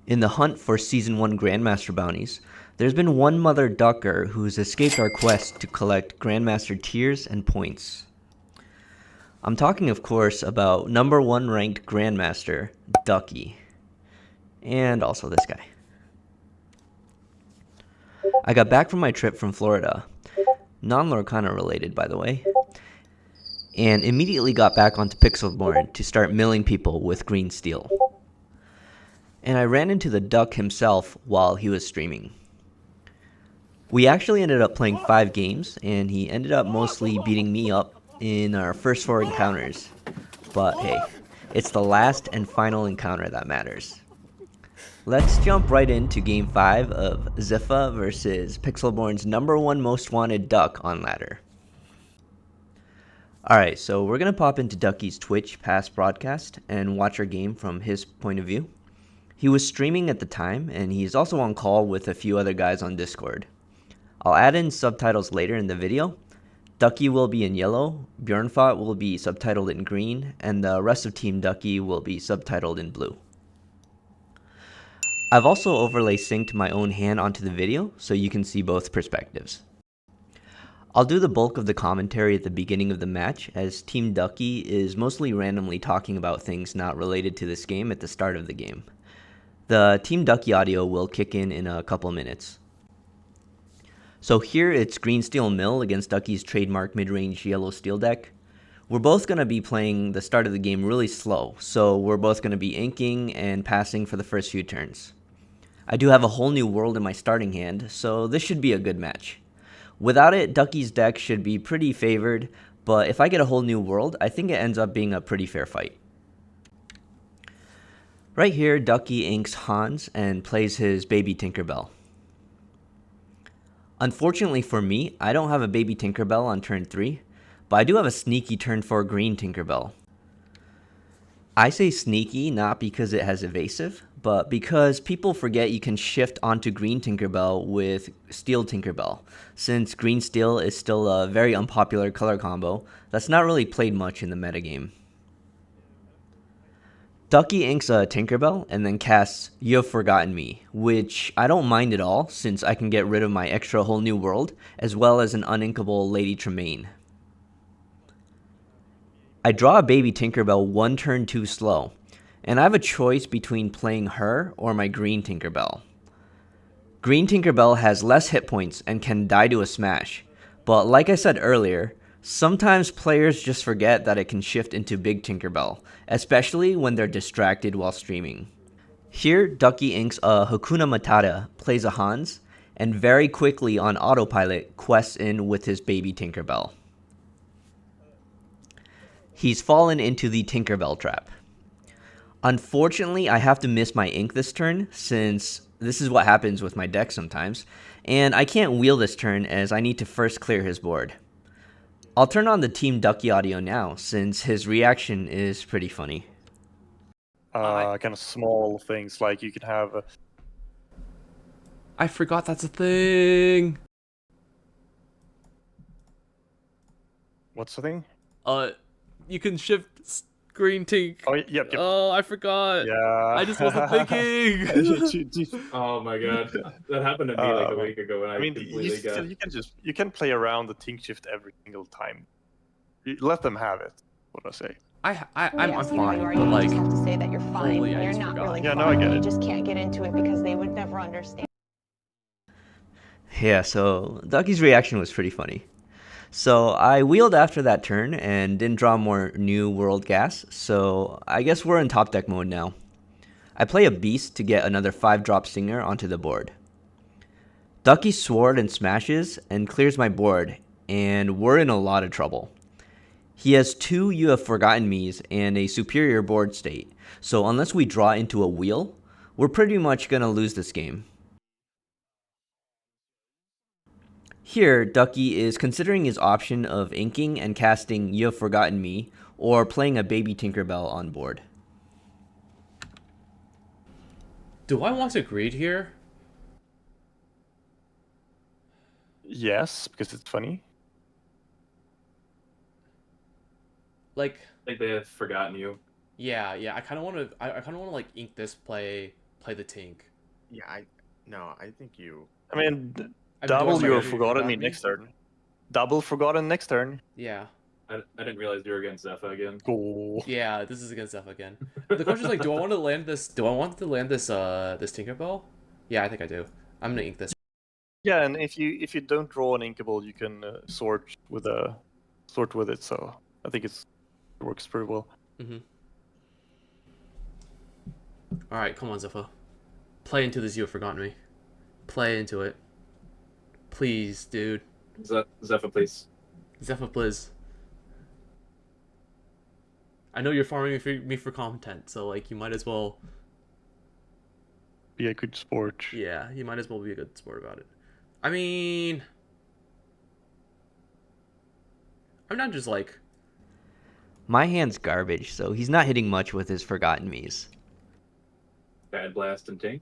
In the hunt for Season 1 Grandmaster bounties, there's been one mother ducker who's escaped our quest to collect Grandmaster tiers and points. I'm talking, of course, about number 1 ranked Grandmaster, Duckie. And also this guy. I got back from my trip from Florida, non-Lorcana related by the way, and immediately got back onto Pixelborn to start milling people with green steel. And I ran into the duck himself while he was streaming. We actually ended up playing 5 games, and he ended up mostly beating me up in our first 4 encounters. But hey, it's the last and final encounter that matters. Let's jump right into Game 5 of Zefa versus Pixelborn's number 1 most wanted duck on ladder. Alright, so we're going to pop into Duckie's Twitch past broadcast and watch our game from his point of view. He was streaming at the time, and he's also on call with a few other guys on Discord. I'll add in subtitles later in the video. Duckie will be in yellow, Bjornfot will be subtitled in green, and the rest of Team Duckie will be subtitled in blue. I've also overlay synced my own hand onto the video so you can see both perspectives. I'll do the bulk of the commentary at the beginning of the match, as Team Duckie is mostly randomly talking about things not related to this game at the start of the game. The Team Duckie audio will kick in a couple minutes. So here it's green steel mill against Duckie's trademark mid-range yellow steel deck. We're both going to be playing the start of the game really slow, so we're both going to be inking and passing for the first few turns. I do have a whole new world in my starting hand, so this should be a good match. Without it, Duckie's deck should be pretty favored, but if I get a whole new world, I think it ends up being a pretty fair fight. Right here, Duckie inks Hans and plays his baby Tinkerbell. Unfortunately for me, I don't have a baby Tinkerbell on turn 3, but I do have a sneaky turn 4 green Tinkerbell. I say sneaky not because it has evasive, but because people forget you can shift onto green Tinkerbell with steel Tinkerbell, since green steel is still a very unpopular color combo that's not really played much in the metagame. Duckie inks a Tinkerbell and then casts You've Forgotten Me, which I don't mind at all since I can get rid of my extra whole new world as well as an uninkable Lady Tremaine. I draw a baby Tinkerbell one turn too slow, and I have a choice between playing her or my green Tinkerbell. Green Tinkerbell has less hit points and can die to a smash, but like I said earlier, sometimes players just forget that it can shift into big Tinkerbell, especially when they're distracted while streaming. Here, Duckie inks a Hakuna Matata, plays a Hans, and very quickly on autopilot quests in with his baby Tinkerbell. He's fallen into the Tinkerbell trap. Unfortunately, I have to miss my ink this turn, since this is what happens with my deck sometimes, and I can't wheel this turn as I need to first clear his board. I'll turn on the Team Duckie audio now, since his reaction is pretty funny. Kind of small things, like you can have... I forgot that's a thing! What's the thing? You can shift green tink. Oh, yep. Oh, I forgot. Yeah. I just wasn't thinking. Oh my god, that happened to me like a week ago, and I mean, completely got. you can play around the tink shift every single time. You let them have it. What I say. I'm fine, You but like, just have to say that you're fine. totally, I You're just not forgot. really Yeah, fine. no, I get You it. just can't get into it because they would never understand. Yeah, so Duckie's reaction was pretty funny. So I wheeled after that turn and didn't draw more new world gas, so I guess we're in top deck mode now. I play a beast to get another 5-drop singer onto the board. Duckie sword and smashes and clears my board, and we're in a lot of trouble. He has 2 You Have Forgotten Me's and a superior board state, so unless we draw into a wheel, we're pretty much gonna lose this game. Here, Duckie is considering his option of inking and casting You've Forgotten Me, or playing a baby Tinkerbell on board. Do I want to greed here? Yes, because it's funny. Like Like they have forgotten you. yeah, I kind of want to. I kind of want to like ink this play play the Tink. Yeah, I think you. I mean, I mean, double do I your forget forgotten me me? next turn. Double forgotten next turn. Yeah. I didn't realize you were against Zefa again. Cool. Yeah, this is against Zefa again. The question is like, do I want to land this? Do I want to land this? This Tinkerbell? Yeah, I think I do. I'm gonna ink this. Yeah, and if you don't draw an inkable, you can sort with it. So I think it works pretty well. All right, come on, Zefa. Play into this. You have forgotten me. Play into it. Please, dude. Zefa, please. Zefa, please. I know you're farming me for content, so like you might as well. Be a good sport. Yeah, you might as well be a good sport about it. I mean, I'm not just like. My hand's garbage, so he's not hitting much with his Forgotten Me's. Bad Blast and Tink.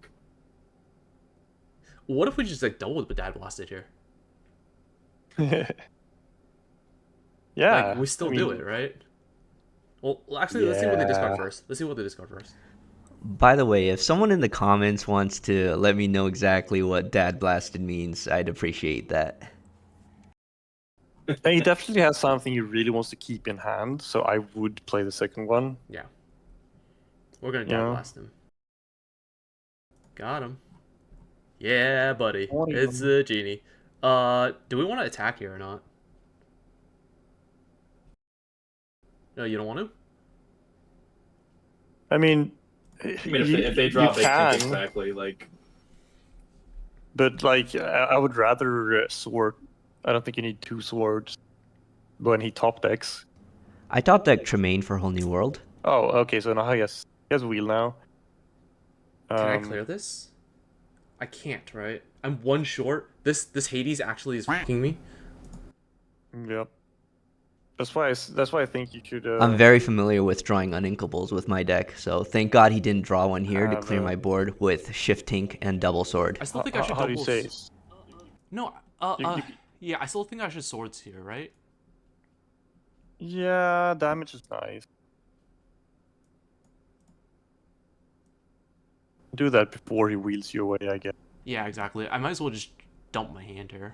What if we just like double the Dad Blasted here? Yeah. Like we still do it, right? Well, actually, let's see what they discard first. Let's see what they discard first. By the way, if someone in the comments wants to let me know exactly what Dad Blasted means, I'd appreciate that. And he definitely has something he really wants to keep in hand, so I would play the second one. Yeah. We're gonna Dad Blast him. Got him. Yeah, buddy. It's a genie. Do we want to attack here or not? No, you don't want to? I mean, if they drop big Tink exactly, like. But like, I would rather sword. I don't think you need 2 swords when he top decks. I top deck Tremaine for Whole New World. Oh, okay. So now he has wheel now. Can I clear this? I can't, right? I'm 1 short. This Hades actually is fucking me. Yep. That's why I think you should. I'm very familiar with drawing uninkables with my deck, so thank God he didn't draw one here to clear my board with Shift Tink and Double Sword. I still think I should. How do you say? No. Yeah, I still think I should swords here, right? Yeah, damage is nice. Do that before he wheels you away, I guess. Yeah, exactly. I might as well just dump my hand here.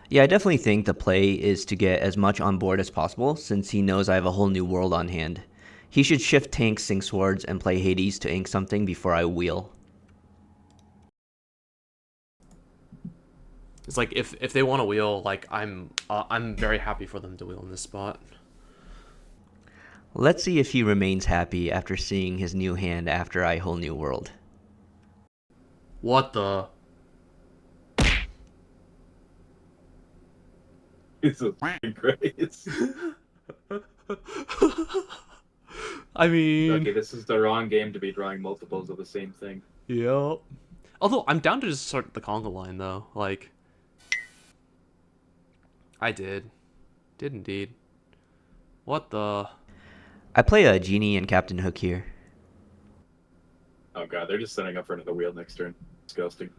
Yeah, I definitely think the play is to get as much on board as possible, since he knows I have a Whole New World on hand. He should shift Tank, sink Swords, and play Hades to ink something before I wheel. It's like if they want to wheel, like I'm very happy for them to wheel in this spot. Let's see if he remains happy after seeing his new hand after I Whole New World. What the? It's a grace. I mean... Okay, this is the wrong game to be drawing multiples of the same thing. Yep. Although, I'm down to just start the conga line, though. Like... I did. Did indeed. What the... I play a Genie and Captain Hook here. Oh god, they're just setting up for another wheel next turn. Disgusting.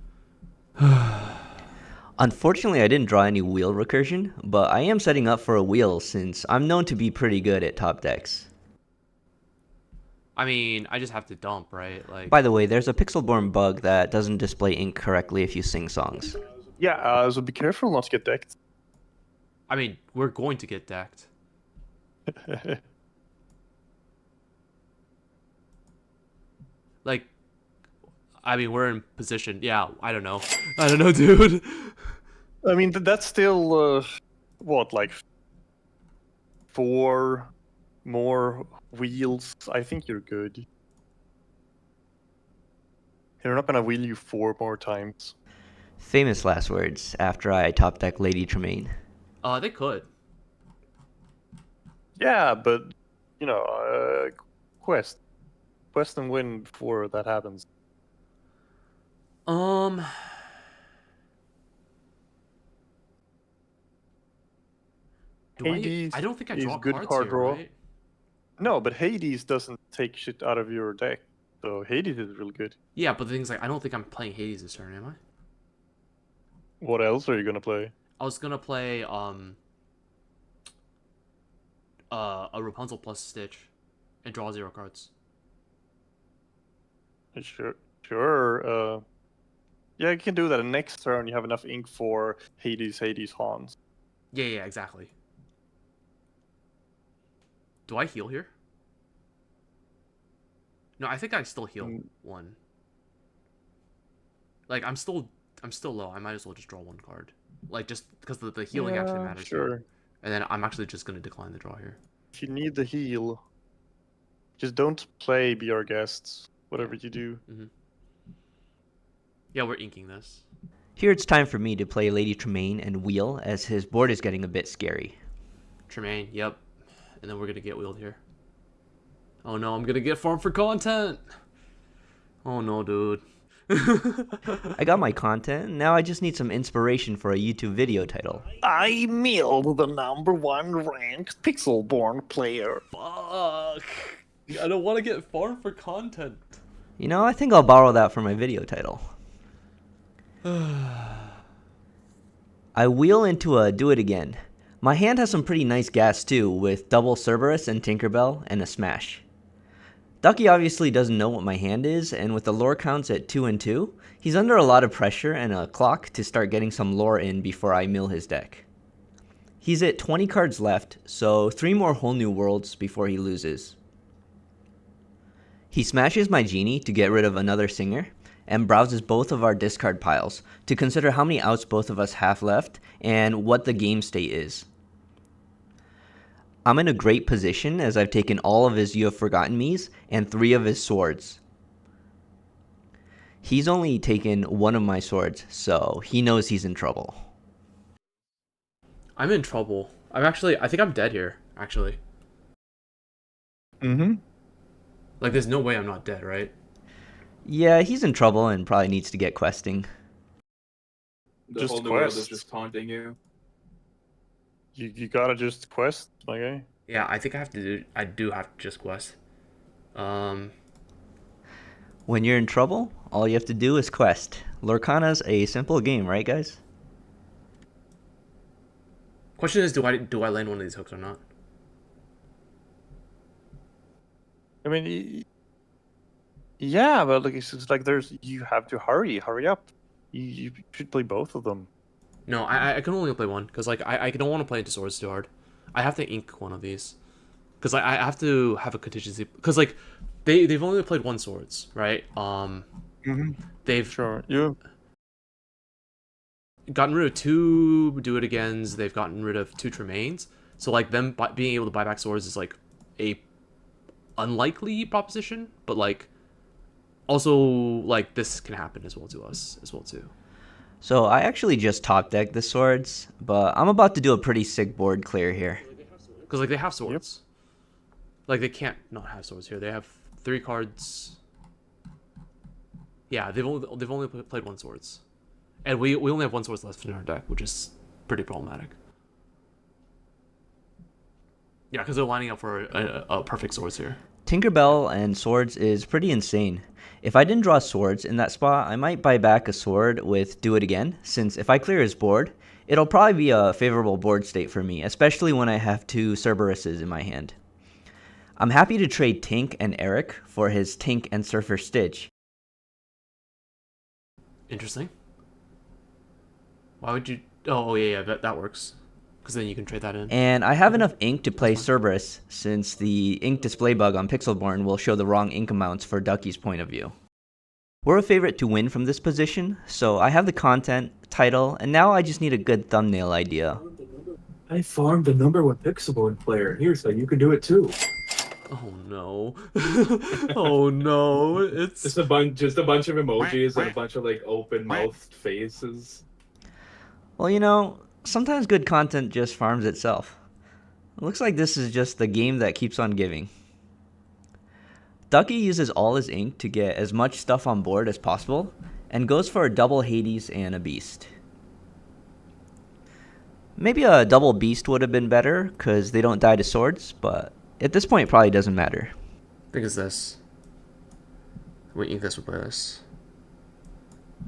Unfortunately, I didn't draw any wheel recursion, but I am setting up for a wheel since I'm known to be pretty good at top decks. I mean, I just have to dump, right? Like. By the way, there's a Pixelborn bug that doesn't display ink correctly if you sing songs. Yeah, so be careful not to get decked. I mean, we're going to get decked. Like, I mean, we're in position. Yeah, I don't know. I don't know, dude. I mean, that's still, what, like 4 more wheels? I think you're good. They're not gonna wheel you 4 more times. Famous last words after I top deck Lady Tremaine. They could. Yeah, but, you know, quest and win before that happens. Hades I don't think I is draw good cards card here, draw. right? No, but Hades doesn't take shit out of your deck. So Hades is real good. Yeah, but the thing's like, I don't think I'm playing Hades this turn, am I? What else are you gonna play? I was gonna play a Rapunzel plus Stitch and draw 0 cards. Sure. Sure. Yeah, you can do that. And next turn, you have enough ink for Hades, Hans. Yeah, exactly. Do I heal here? No, I think I still heal one. Like I'm still low. I might as well just draw one card. Like just because the healing actually matters. Sure. Here. And then I'm actually just gonna decline the draw here. If you need the heal, just don't play Be Our Guests. Whatever you do. Mm-hmm. Yeah, we're inking this. Here it's time for me to play Lady Tremaine and wheel, as his board is getting a bit scary. Tremaine, yep. And then we're gonna get wheeled here. Oh no, I'm gonna get farm for content! Oh no, dude. I got my content, now I just need some inspiration for a YouTube video title. I milled the #1 ranked Pixelborn player. Fuck! I don't want to get farm for content. You know, I think I'll borrow that for my video title. I wheel into a do it again. My hand has some pretty nice gas too, with double Cerberus and Tinkerbell and a smash. Duckie obviously doesn't know what my hand is, and with the lore counts at 2 and 2, he's under a lot of pressure and a clock to start getting some lore in before I mill his deck. He's at 20 cards left, so 3 more whole new worlds before he loses. He smashes my genie to get rid of another singer, and browses both of our discard piles to consider how many outs both of us have left and what the game state is. I'm in a great position as I've taken all of his You Have Forgotten Me's and 3 of his swords. He's only taken 1 of my swords, so he knows he's in trouble. I'm in trouble. I think I'm dead here, actually. Mm-hmm. Like, there's no way I'm not dead, right? Yeah, he's in trouble and probably needs to get questing. The Just whole new world is quests. just taunting you. You gotta just quest, my guy. Yeah, I think I do have to just quest. When you're in trouble, all you have to do is quest. Lorcana's a simple game, right guys? Question is, do I land one of these hooks or not? I mean, yeah, but like it's just like you have to hurry up. You should play both of them. No, I can only play one, because like I don't want to play into swords too hard. I have to ink one of these, because I have to have a contingency, because like they've only played 1 swords, right? They've Sure. You. gotten rid of 2 do it agains. They've gotten rid of 2 Tremaines. So like them being able to buy back swords is like a unlikely proposition, but like also like this can happen as well to us as well too. So I actually just top decked the swords, but I'm about to do a pretty sick board clear here. Because like they have swords. Like they can't not have swords here. They have 3 cards. Yeah, they've only played 1 swords, and we only have 1 swords left in our deck, which is pretty problematic. Yeah, because they're lining up for a perfect swords here. Tinkerbell and swords is pretty insane. If I didn't draw swords in that spot, I might buy back a sword with do it again, since if I clear his board, it'll probably be a favorable board state for me, especially when I have 2 Cerberuses in my hand. I'm happy to trade Tink and Eric for his Tink and Surfer Stitch. Interesting. Why would you... Oh yeah, that works. Because then you can trade that in. And I have enough ink to play Cerberus, since the ink display bug on Pixelborn will show the wrong ink amounts for Duckie's point of view. We're a favorite to win from this position, so I have the content, title, and now I just need a good thumbnail idea. I farmed the #1 Pixelborn player here, so you can do it too. Oh no. Oh no. It's... Just a bunch of emojis and a bunch of like open-mouthed faces. Well, you know, sometimes good content just farms itself. It looks like this is just the game that keeps on giving. Duckie uses all his ink to get as much stuff on board as possible, and goes for a double Hades and a Beast. Maybe a double Beast would have been better, because they don't die to swords, but at this point it probably doesn't matter. I think it's this. We ink this, we play this.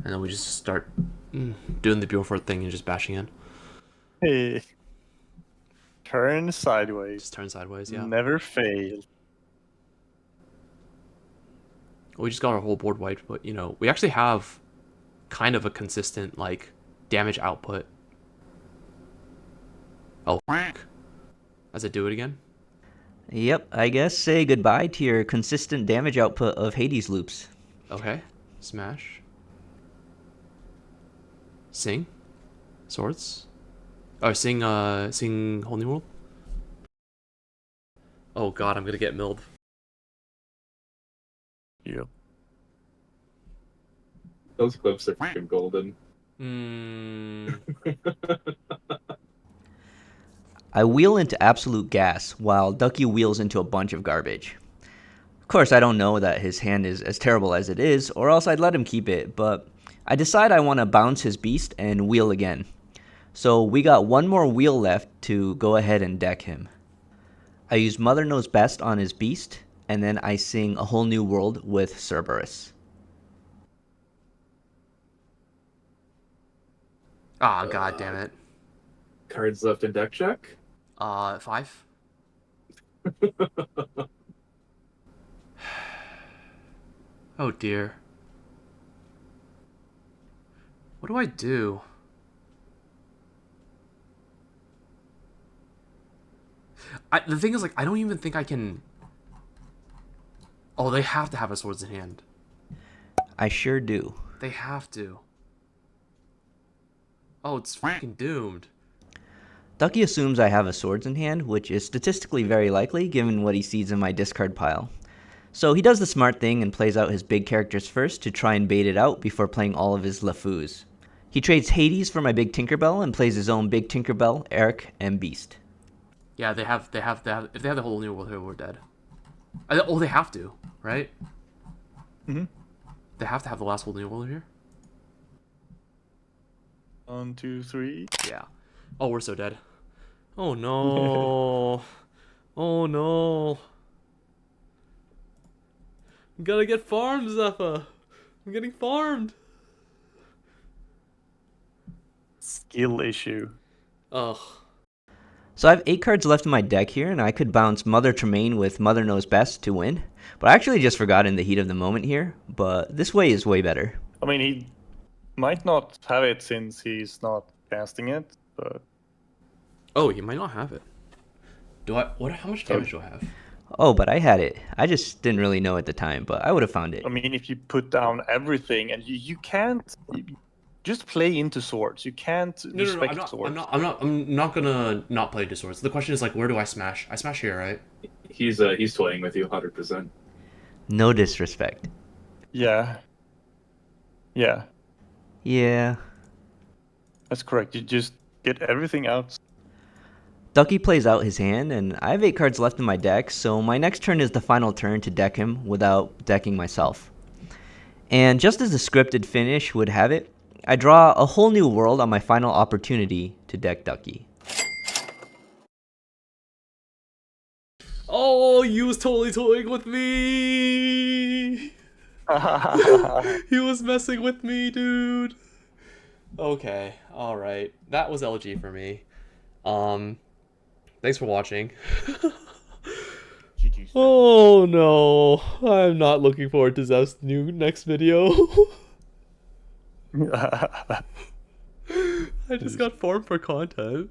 And then we just start doing the Bjornfot thing and just bashing in. Hey. Turn sideways. Just turn sideways, yeah. Never fail. We just got our whole board wiped, but you know, we actually have kind of a consistent like damage output. Oh, as I do it again. Yep, I guess say goodbye to your consistent damage output of Hades loops. Okay, smash. Sing, swords. Oh, sing Whole New World. Oh God, I'm gonna get milled. Yep. Those clips are freaking golden. I wheel into absolute gas, while Duckie wheels into a bunch of garbage. Of course, I don't know that his hand is as terrible as it is, or else I'd let him keep it, but I decide I want to bounce his beast and wheel again. So we got one more wheel left to go ahead and deck him. I use Mother Knows Best on his beast, and then I sing A Whole New World with Cerberus. Ah, God damn it. Cards left in deck check? 5. Oh dear. What do I do? The thing is, like, I don't even think I can... Oh, they have to have a swords in hand. I sure do. They have to. Oh, it's freaking doomed. Duckie assumes I have a swords in hand, which is statistically very likely given what he sees in my discard pile. So he does the smart thing and plays out his big characters first to try and bait it out before playing all of his LeFous. He trades Hades for my big Tinkerbell and plays his own big Tinkerbell, Eric, and Beast. Yeah, they have. If they have the whole new world here, we're dead. Oh, they have to, right? Mm-hmm. They have to have the last whole new world here. 1, 2, 3. Yeah. Oh, we're so dead. Oh no. Oh no. I'm gonna get farmed, Zefa. I'm getting farmed. Skill issue. Ugh. So I have 8 cards left in my deck here, and I could bounce Mother Tremaine with Mother Knows Best to win. But I actually just forgot in the heat of the moment here, but this way is way better. I mean, he might not have it since he's not casting it, but... Oh, you might not have it. Do I? What? How much damage do I have? Oh, but I had it. I just didn't really know at the time, but I would have found it. I mean, if you put down everything, and you can't... Just play into swords. You can't respect swords. I'm not gonna not play into swords. The question is, like, where do I smash? I smash here, right? He's toying with you 100%. No disrespect. Yeah. Yeah. Yeah. That's correct. You just get everything out. Duckie plays out his hand, and I have 8 cards left in my deck, so my next turn is the final turn to deck him without decking myself. And just as the scripted finish would have it, I draw a whole new world on my final opportunity to deck Duckie. Oh, he was totally toying with me. He was messing with me, dude. Okay, all right. That was LG for me. Thanks for watching. GG. Oh no, I'm not looking forward to Zef's next video. I just got farmed for content.